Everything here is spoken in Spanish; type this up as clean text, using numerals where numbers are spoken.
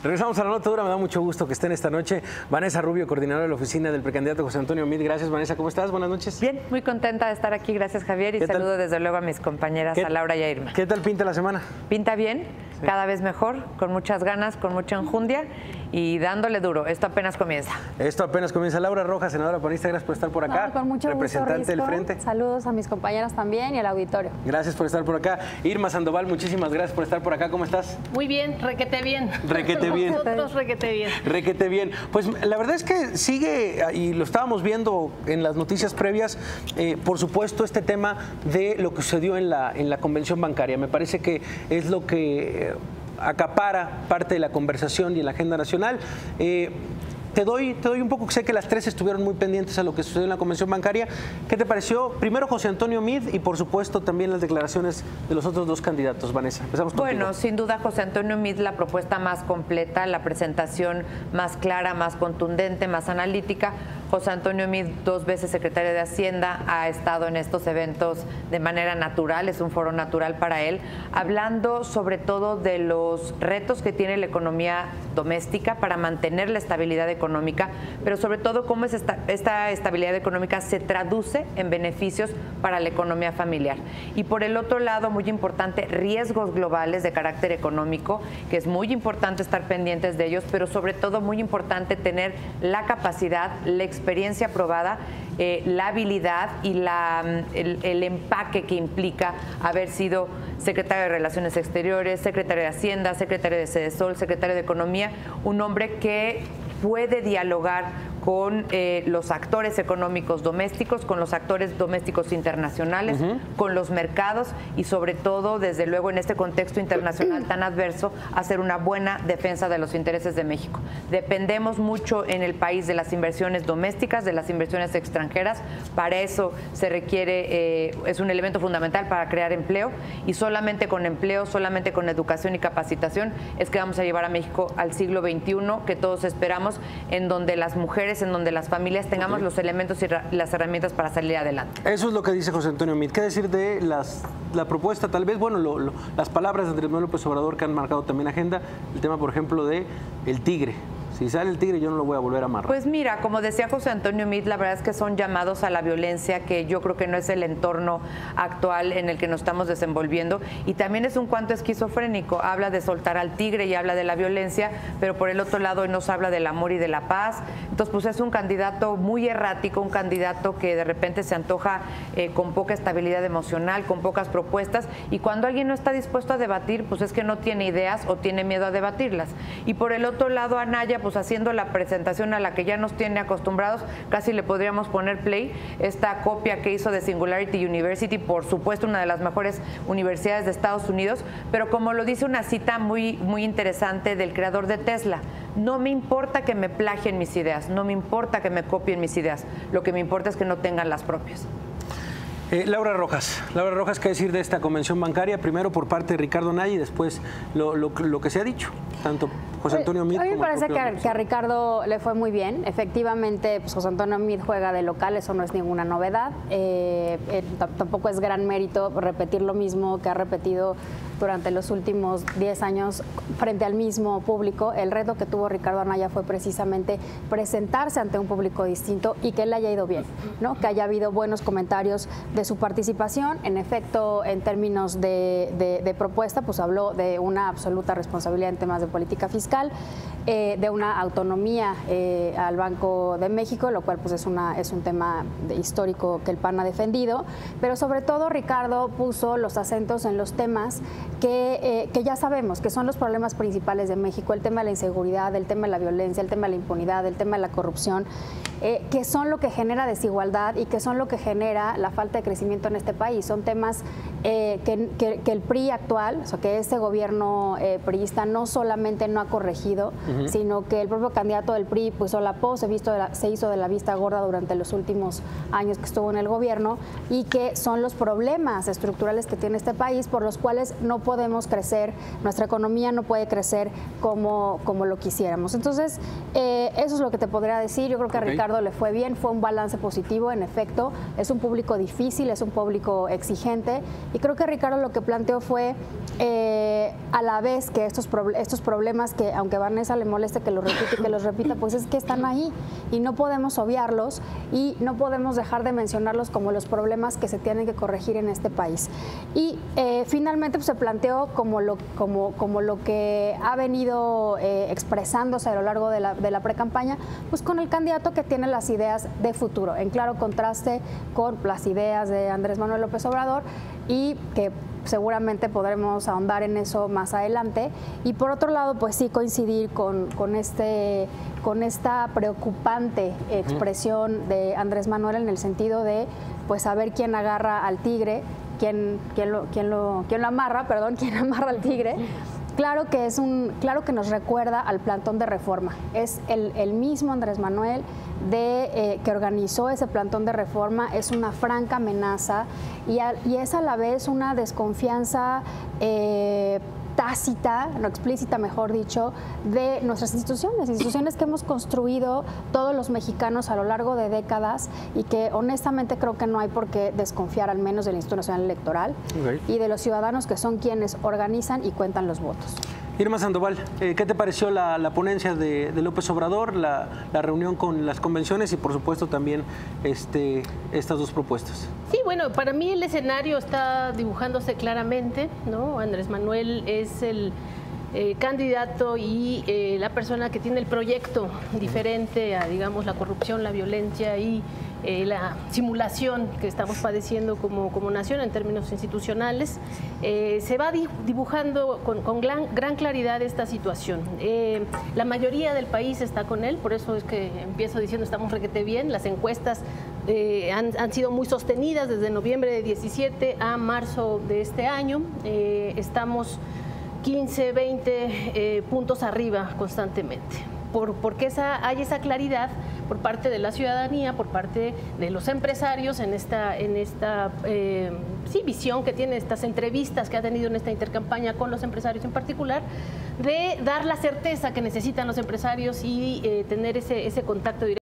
Regresamos a la nota dura. Me da mucho gusto que estén esta noche Vanessa Rubio, coordinadora de la oficina del precandidato José Antonio Meade. Gracias, Vanessa. ¿Cómo estás? Buenas noches. Bien, muy contenta de estar aquí. Gracias, Javier. Y saludo desde luego a mis compañeras, a Laura y a Irma. ¿Qué tal pinta la semana? Pinta bien, sí. Cada vez mejor, con muchas ganas, con mucha enjundia y dándole duro. Esto apenas comienza. Esto apenas comienza. Laura Rojas, senadora panista, gracias por estar por acá. No, con mucho representante gusto, del Frente. Saludos a mis compañeras también y al auditorio. Gracias por estar por acá. Irma Sandoval, muchísimas gracias por estar por acá. ¿Cómo estás? Muy bien, requete bien. Requete bien. Nosotros requete bien. Requete bien. Pues la verdad es que sigue, y lo estábamos viendo en las noticias previas, por supuesto, este tema de lo que sucedió en la convención bancaria. Me parece que es lo que acapara parte de la conversación y en la agenda nacional. Te doy un poco, que sé que las tres estuvieron muy pendientes a lo que sucedió en la convención bancaria. ¿Qué te pareció? Primero José Antonio Meade y por supuesto también las declaraciones de los otros dos candidatos. Vanessa, empezamos contigo. Bueno, sin duda José Antonio Meade, la propuesta más completa, la presentación más clara, más contundente, más analítica. José Antonio Meade, 2 veces secretario de Hacienda, ha estado en estos eventos de manera natural, es un foro natural para él, hablando sobre todo de los retos que tiene la economía doméstica para mantener la estabilidad económica, pero sobre todo cómo esta estabilidad económica se traduce en beneficios para la economía familiar. Y por el otro lado, muy importante, riesgos globales de carácter económico, que es muy importante estar pendientes de ellos, pero sobre todo muy importante tener la capacidad, la experiencia probada, la habilidad y el empaque que implica haber sido secretario de Relaciones Exteriores, secretario de Hacienda, secretario de Sedesol, secretario de Economía, un hombre que puede dialogar con los actores económicos domésticos, con los actores domésticos internacionales, con los mercados y sobre todo, desde luego, en este contexto internacional tan adverso, hacer una buena defensa de los intereses de México. Dependemos mucho en el país de las inversiones domésticas, de las inversiones extranjeras. Para eso se requiere, es un elemento fundamental para crear empleo y solamente con empleo, solamente con educación y capacitación es que vamos a llevar a México al siglo XXI, que todos esperamos, en donde las mujeres, en donde las familias tengamos los elementos y las herramientas para salir adelante. Eso es lo que dice José Antonio Meade. ¿Qué decir de la propuesta? Tal vez, bueno, las palabras de Andrés Manuel López Obrador, que han marcado también agenda, el tema, por ejemplo, de el tigre. Si sale el tigre, yo no lo voy a volver a amarrar. Pues mira, como decía José Antonio Meade, la verdad es que son llamados a la violencia, que yo creo que no es el entorno actual en el que nos estamos desenvolviendo, y también es un cuanto esquizofrénico. Habla de soltar al tigre y habla de la violencia, pero por el otro lado hoy nos habla del amor y de la paz. Entonces, pues es un candidato muy errático, un candidato que de repente se antoja con poca estabilidad emocional, con pocas propuestas, y cuando alguien no está dispuesto a debatir, pues es que no tiene ideas o tiene miedo a debatirlas. Y por el otro lado, Anaya, pues haciendo la presentación a la que ya nos tiene acostumbrados, casi le podríamos poner play, esta copia que hizo de Singularity University, por supuesto una de las mejores universidades de Estados Unidos, pero como lo dice una cita muy interesante del creador de Tesla: no me importa que me plagien mis ideas, no me importa que me copien mis ideas, lo que me importa es que no tengan las propias. Laura Rojas, ¿qué decir de esta convención bancaria? Primero por parte de Ricardo Anaya y después lo que se ha dicho, tanto José Antonio Meade como... A mí me parece que a Ricardo le fue muy bien. Efectivamente, pues José Antonio Meade juega de local, eso no es ninguna novedad. Tampoco es gran mérito repetir lo mismo que ha repetido durante los últimos 10 años frente al mismo público. El reto que tuvo Ricardo Anaya fue precisamente presentarse ante un público distinto y que le haya ido bien, ¿no? Que haya habido buenos comentarios de su participación. En efecto, en términos de propuesta, pues habló de una absoluta responsabilidad en temas de política fiscal, de una autonomía al Banco de México, lo cual pues es un tema histórico que el PAN ha defendido, pero sobre todo Ricardo puso los acentos en los temas que ya sabemos que son los problemas principales de México: el tema de la inseguridad, el tema de la violencia, el tema de la impunidad, el tema de la corrupción, que son lo que genera desigualdad y que son lo que genera la falta de crecimiento en este país. Son temas que el PRI actual, o sea, que este gobierno priista no solamente no ha corregido, sino que el propio candidato del PRI pues solapó, se hizo de la vista gorda durante los últimos años que estuvo en el gobierno, y que son los problemas estructurales que tiene este país por los cuales no podemos crecer, nuestra economía no puede crecer como lo quisiéramos. Entonces, eso es lo que te podría decir. Yo creo que a Ricardo Ricardo le fue bien, fue un balance positivo, en efecto, es un público difícil, es un público exigente, y creo que Ricardo lo que planteó fue, a la vez que estos problemas que, aunque a Vanessa le moleste que los repita y que los repita, pues es que están ahí y no podemos obviarlos y no podemos dejar de mencionarlos como los problemas que se tienen que corregir en este país. Y finalmente pues, se planteó como lo que ha venido expresándose a lo largo de la precampaña, pues con el candidato que tiene las ideas de futuro, en claro contraste con las ideas de Andrés Manuel López Obrador, y que seguramente podremos ahondar en eso más adelante. Y por otro lado, pues sí coincidir con esta preocupante expresión de Andrés Manuel, en el sentido de pues saber quién agarra al tigre, quién lo amarra, perdón, quién amarra al tigre. Claro que nos recuerda al plantón de Reforma. Es el mismo Andrés Manuel que organizó ese plantón de Reforma, es una franca amenaza y es a la vez una desconfianza tácita, no explícita, mejor dicho, de nuestras instituciones que hemos construido todos los mexicanos a lo largo de décadas, y que honestamente creo que no hay por qué desconfiar, al menos del Instituto Nacional Electoral y de los ciudadanos, que son quienes organizan y cuentan los votos. Irma Sandoval, ¿qué te pareció la ponencia de López Obrador, la reunión con las convenciones y por supuesto también estas dos propuestas? Sí, bueno, para mí el escenario está dibujándose claramente, ¿no? Andrés Manuel es el candidato y la persona que tiene el proyecto diferente a, digamos, la corrupción, la violencia y la simulación que estamos padeciendo como nación en términos institucionales. Se va dibujando con gran claridad esta situación. La mayoría del país está con él, por eso es que empiezo diciendo estamos requete bien. Las encuestas han sido muy sostenidas desde noviembre de 17 a marzo de este año. Estamos 15, 20 puntos arriba constantemente. Porque hay esa claridad por parte de la ciudadanía, por parte de los empresarios en esta visión que tiene, estas entrevistas que ha tenido en esta intercampaña con los empresarios en particular, de dar la certeza que necesitan los empresarios y tener ese contacto directo